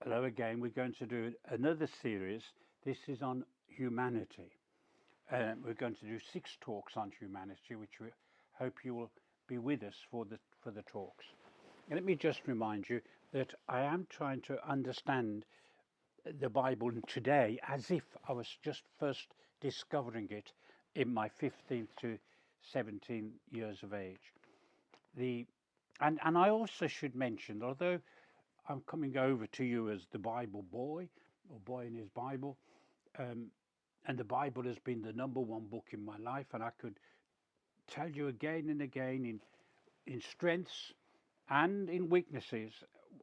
Hello again. We're going to do another series. This is on humanity. We're going to do 6 talks on humanity, which we hope you will be with us for the talks. And let me just remind you that I am trying to understand the Bible today as if I was just first discovering it in my 15th to 17 years of age. And I also should mention, although I'm coming over to you as the Bible boy, or boy in his Bible, um, and the Bible has been the number one book in my life, and I could tell you again and again in strengths and in weaknesses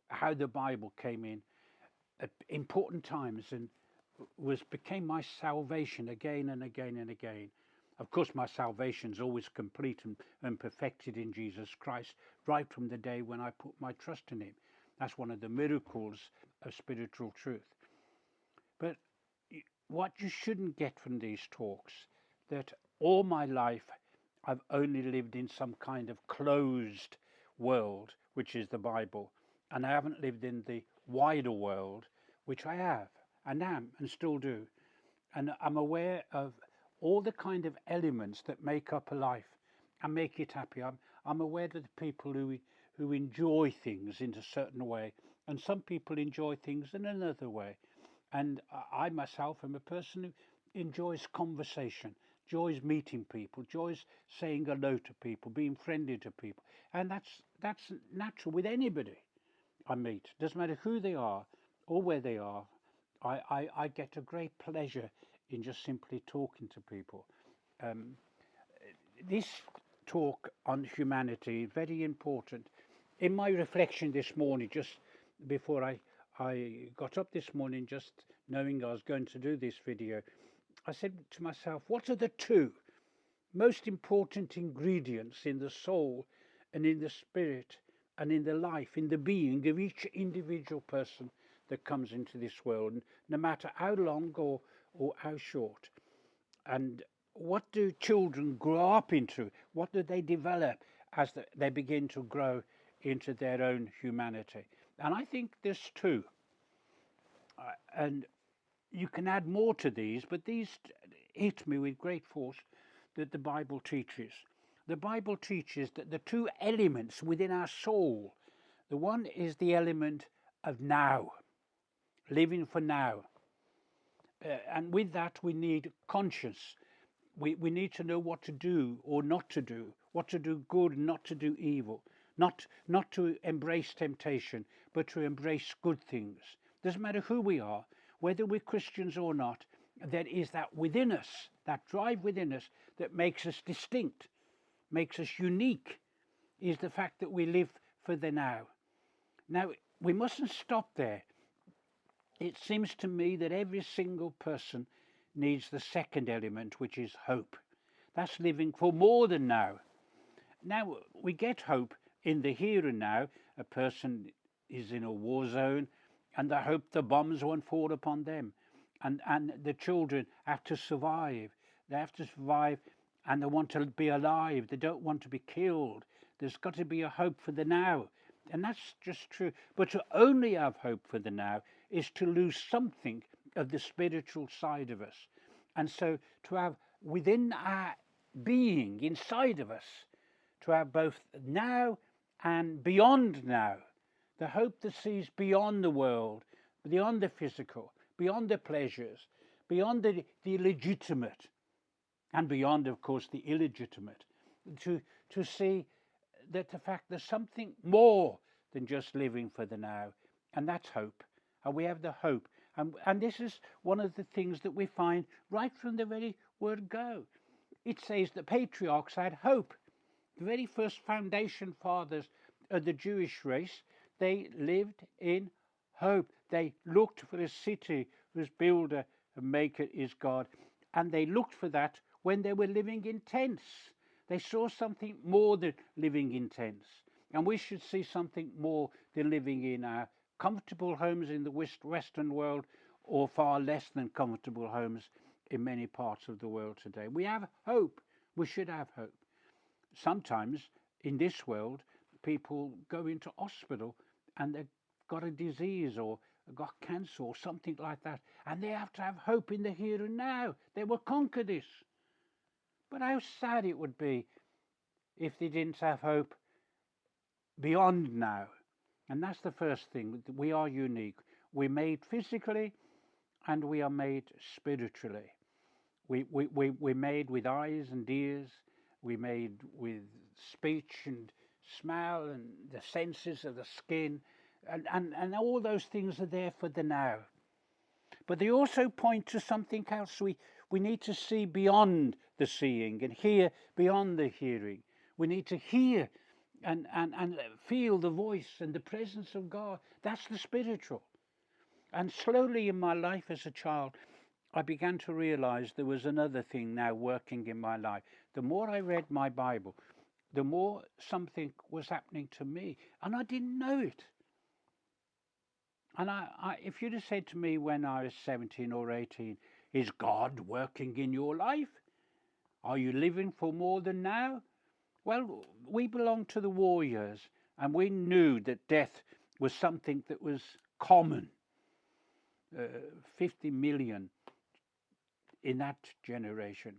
how the Bible came in at important times and became my salvation again and again and again. Of course, my salvation is always complete and perfected in Jesus Christ right from the day when I put my trust in him. That's one of the miracles of spiritual truth. But what you shouldn't get from these talks, that all my life I've only lived in some kind of closed world, which is the Bible, and I haven't lived in the wider world, which I have and am and still do. And I'm aware of all the kind of elements that make up a life and make it happy. I'm aware of the people who enjoy things in a certain way, and some people enjoy things in another way. And I myself am a person who enjoys conversation, enjoys meeting people, enjoys saying hello to people, being friendly to people, and that's natural with anybody I meet. Doesn't matter who they are or where they are. I get a great pleasure in just simply talking to people. Um, this talk on humanity is very important. In my reflection this morning, just before I got up this morning, just knowing I was going to do this video, I said to myself, what are the 2 most important ingredients in the soul and in the spirit and in the life, in the being of each individual person that comes into this world, no matter how long or how short? And what do children grow up into? What do they develop as they begin to grow into their own humanity? And I think there's 2. And you can add more to these, but these hit me with great force that the Bible teaches. The Bible teaches that the 2 elements within our soul, the one is the element of now, living for now. And with that, we need conscience. We need to know what to do or not to do, what to do good and not to do evil, not to embrace temptation, but to embrace good things. Doesn't matter who we are, whether we're Christians or not, there is that within us, that drive within us that makes us distinct, makes us unique, is the fact that we live for the now. Now, we mustn't stop there. It seems to me that every single person needs the second element, which is hope. That's living for more than now. Now, we get hope in the here and now. A person is in a war zone and they hope the bombs won't fall upon them. And the children have to survive. They have to survive and they want to be alive. They don't want to be killed. There's got to be a hope for the now. And that's just true. But to only have hope for the now is to lose something of the spiritual side of us. And so to have within our being, inside of us, to have both now and beyond now, the hope that sees beyond the world, beyond the physical, beyond the pleasures, beyond the legitimate, and beyond, of course, the illegitimate, to see that the fact there's something more than just living for the now, and that's hope. And we have the hope. And this is one of the things that we find right from the very word go. It says the patriarchs had hope. The very first foundation fathers of the Jewish race, they lived in hope. They looked for a city whose builder and maker is God. And they looked for that when they were living in tents. They saw something more than living in tents. And we should see something more than living in our comfortable homes in the Western world, or far less than comfortable homes in many parts of the world today. We have hope. We should have hope. Sometimes in this world, people go into hospital and they've got a disease or got cancer or something like that, and they have to have hope in the here and now. They will conquer this. But how sad it would be if they didn't have hope beyond now. And that's the first thing. We are unique. We're made physically and we are made spiritually. We're made with eyes and ears. We're made with speech and smell and the senses of the skin. And all those things are there for the now. But they also point to something else. We need to see beyond the seeing and hear beyond the hearing. We need to hear and feel the voice and the presence of God. That's the spiritual. And slowly in my life as a child, I began to realize there was another thing now working in my life. The more I read my Bible, the more something was happening to me, and I didn't know it. And if you'd have said to me when I was 17 or 18, is God working in your life? Are you living for more than now? Well, we belonged to the war years, and we knew that death was something that was common. 50 million in that generation.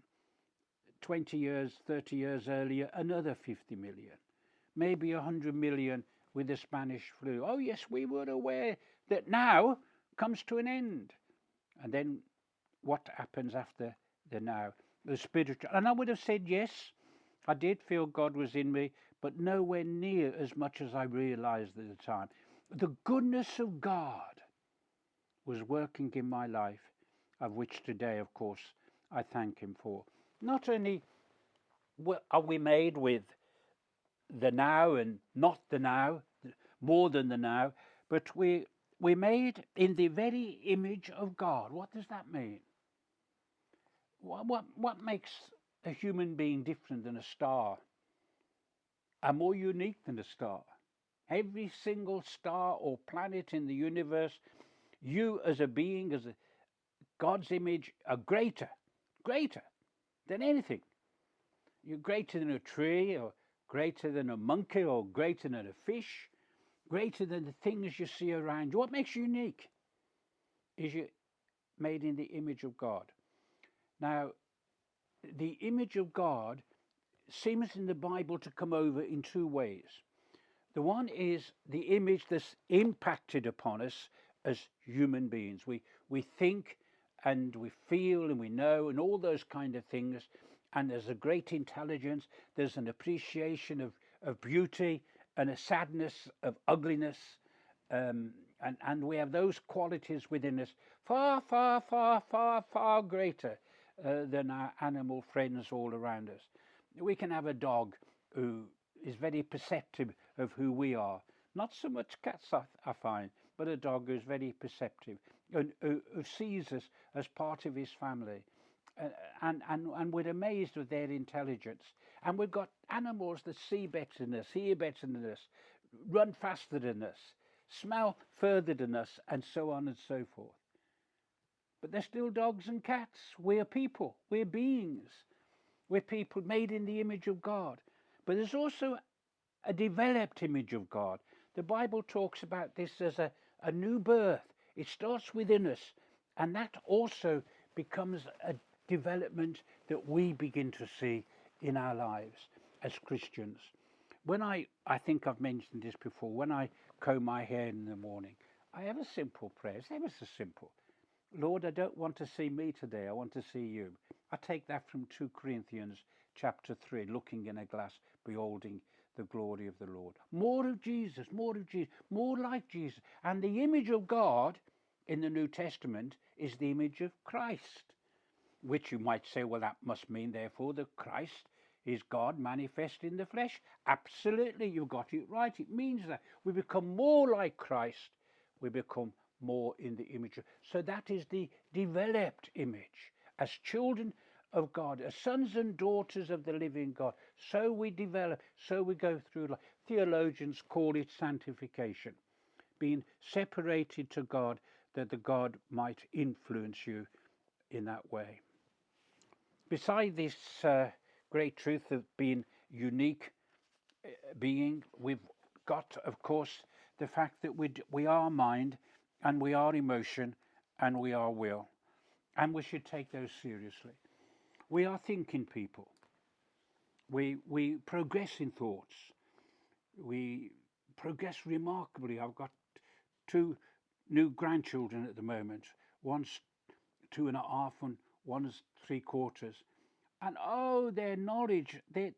20 years, 30 years earlier, another 50 million. Maybe 100 million with the Spanish flu. Oh yes, we were aware that now comes to an end. And then what happens after the now? The spiritual. And I would have said yes, I did feel God was in me, but nowhere near as much as I realized at the time. The goodness of God was working in my life, of which today, of course, I thank him for. Not only are we made with the now and not the now, more than the now, but we're made in the very image of God. What does that mean? What makes a human being different than a star and more unique than a star? Every single star or planet in the universe, you as a being, as God's image, are greater than anything. You're greater than a tree, or greater than a monkey, or greater than a fish, greater than the things you see around you. What makes you unique is you're made in the image of God. Now, the image of God seems in the Bible to come over in two ways. The one is the image that's impacted upon us as human beings. We think and we feel and we know and all those kind of things. And there's a great intelligence. There's an appreciation of beauty and a sadness of ugliness. And we have those qualities within us far, far, far, far, far greater than our animal friends all around us. We can have a dog who is very perceptive of who we are. Not so much cats, I find, but a dog who's very perceptive and who sees us as part of his family. And we're amazed with their intelligence. And we've got animals that see better than us, hear better than us, run faster than us, smell further than us, and so on and so forth. But they're still dogs and cats. We're people. We're beings. We're people made in the image of God. But there's also a developed image of God. The Bible talks about this as a new birth. It starts within us. And that also becomes a development that we begin to see in our lives as Christians. When I think I've mentioned this before, when I comb my hair in the morning, I have a simple prayer. It's ever so simple. Lord, I don't want to see me today. I want to see you. I take that from 2 Corinthians chapter 3, looking in a glass, beholding the glory of the Lord. More of Jesus, more like Jesus. And the image of God in the New Testament is the image of Christ, which you might say, well, that must mean, therefore, that Christ is God manifest in the flesh. Absolutely, you got it right. It means that we become more like Christ. We become more in the image. So that is the developed image. As children of God, as sons and daughters of the living God, so we develop, so we go through life. Theologians call it sanctification, being separated to God, that the God might influence you in that way. Beside this great truth of being unique being, we've got, of course, the fact that we are mind and we are emotion, and we are will, and we should take those seriously. We are thinking people. We progress in thoughts. We progress remarkably. I've got two new grandchildren at the moment. One's 2.5 and one's 3/4. And oh, their knowledge, their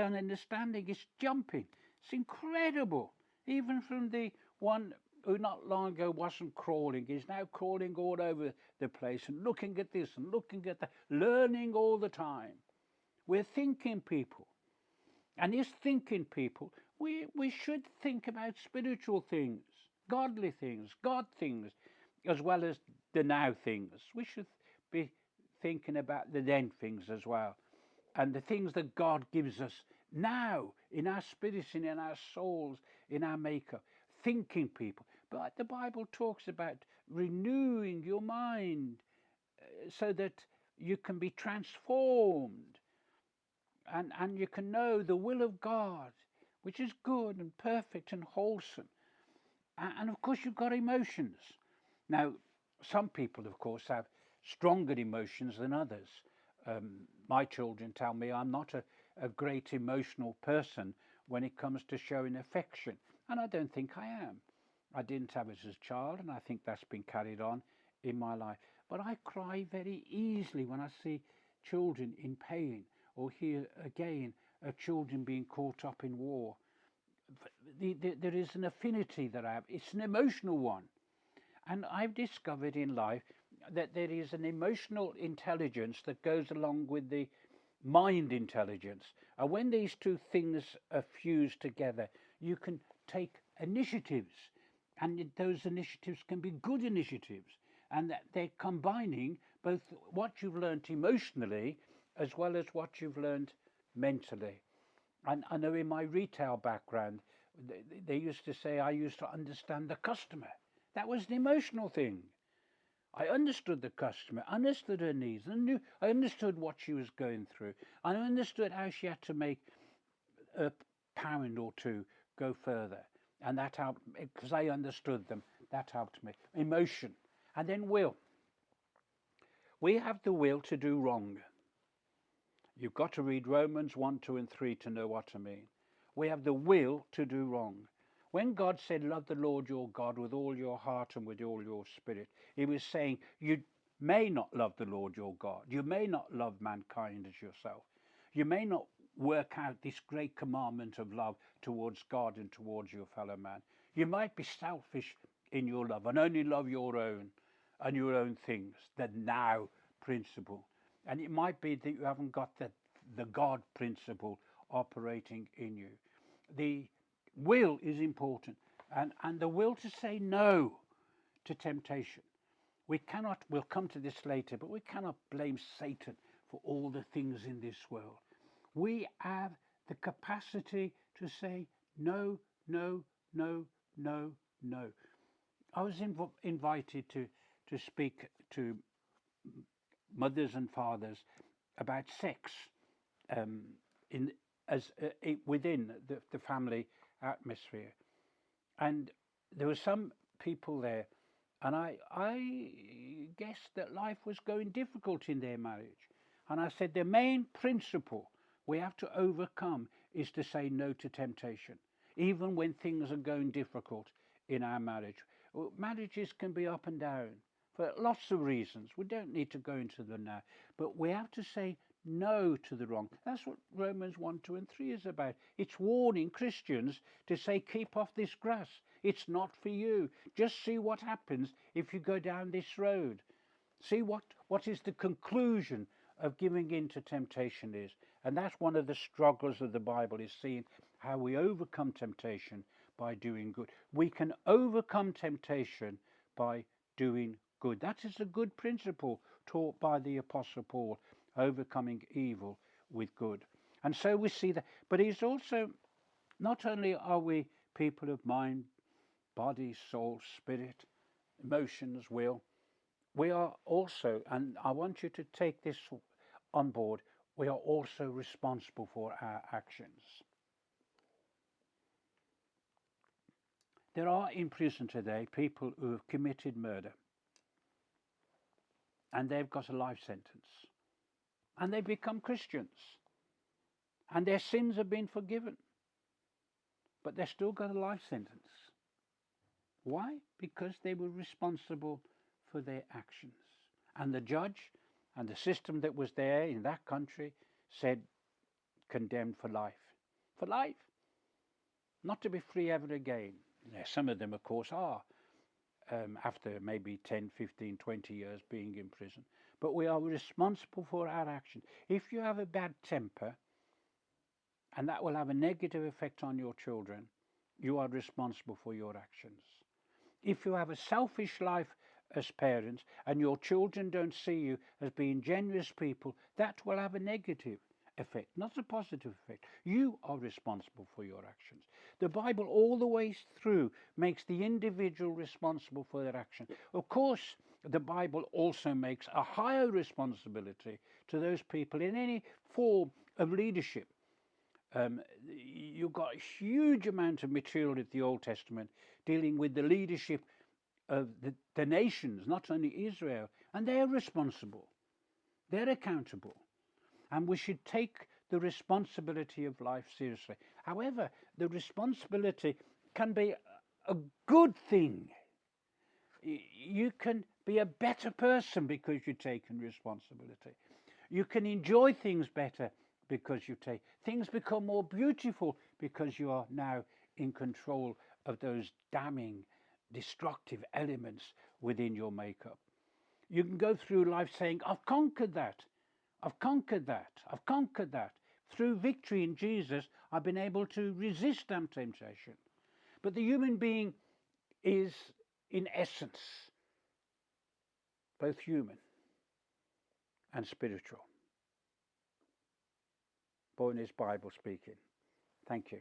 understanding is jumping. It's incredible. Even from the one who not long ago wasn't crawling, is now crawling all over the place and looking at this and looking at that, learning all the time. We're thinking people. And as thinking people, we should think about spiritual things, godly things, God things, as well as the now things. We should be thinking about the then things as well, and the things that God gives us now in our spirits and in our souls, in our makeup. Thinking people. But the Bible talks about renewing your mind so that you can be transformed and you can know the will of God, which is good and perfect and wholesome. And of course, you've got emotions. Now, some people, of course, have stronger emotions than others. My children tell me I'm not a great emotional person when it comes to showing affection, and I don't think I am. I didn't have it as a child, and I think that's been carried on in my life. But I cry very easily when I see children in pain, or hear again children being caught up in war. There is an affinity that I have. It's an emotional one. And I've discovered in life that there is an emotional intelligence that goes along with the mind intelligence. And when these two things are fused together, you can take initiatives. And those initiatives can be good initiatives. And that they're combining both what you've learned emotionally as well as what you've learned mentally. And I know in my retail background, they used to say I used to understand the customer. That was an emotional thing. I understood the customer, understood her needs, and I understood what she was going through. I understood how she had to make a pound or two go further. And that helped, because I understood them, that helped me. Emotion. And then will. We have the will to do wrong. You've got to read Romans 1, 2, and 3 to know what I mean. We have the will to do wrong. When God said, love the Lord your God with all your heart and with all your spirit, he was saying, you may not love the Lord your God. You may not love mankind as yourself. You may not work out this great commandment of love towards God and towards your fellow man. You might be selfish in your love and only love your own and your own things, the now principle. And it might be that you haven't got the God principle operating in you. The will is important, and the will to say no to temptation. We cannot, we'll come to this later, but we cannot blame Satan for all the things in this world. We have the capacity to say no, no, no, no, no. I was invited to speak to mothers and fathers about sex in as within the family atmosphere, and there were some people there, and I guessed that life was going difficult in their marriage, and I said the main principle we have to overcome is to say no to temptation, even when things are going difficult in our marriage. Well, marriages can be up and down for lots of reasons. We don't need to go into them now, but we have to say no to the wrong. That's what Romans 1, 2, and 3 is about. It's warning Christians to say, keep off this grass. It's not for you. Just see what happens if you go down this road. See what is the conclusion of giving in to temptation is. And that's one of the struggles of the Bible, is seeing how we overcome temptation by doing good. We can overcome temptation by doing good. That is a good principle taught by the Apostle Paul, overcoming evil with good. And so we see that. But he's also, not only are we people of mind, body, soul, spirit, emotions, will, we are also, and I want you to take this on board, we are also responsible for our actions. There are in prison today people who have committed murder and they've got a life sentence and they become Christians and their sins have been forgiven, but they've still got a life sentence. Why? Because they were responsible for their actions. And the judge and the system that was there in that country said, condemned for life. For life. Not to be free ever again. Now, some of them, of course, are after maybe 10, 15, 20 years being in prison. But we are responsible for our actions. If you have a bad temper, and that will have a negative effect on your children, you are responsible for your actions. If you have a selfish life as parents and your children don't see you as being generous people, that will have a negative effect, not a positive effect. You are responsible for your actions. The Bible all the way through makes the individual responsible for their actions. Of course, the Bible also makes a higher responsibility to those people in any form of leadership. You've got a huge amount of material in the Old Testament dealing with the leadership of the nations, not only Israel, and they're responsible. They're accountable. And we should take the responsibility of life seriously. However, the responsibility can be a good thing. You can be a better person because you've taken responsibility. You can enjoy things better because you take. Things become more beautiful because you are now in control of those damning, destructive elements within your makeup. You can go through life saying, I've conquered that. I've conquered that. I've conquered that. Through victory in Jesus, I've been able to resist temptation. But the human being is, in essence, both human and spiritual. Boyne is Bible speaking. Thank you.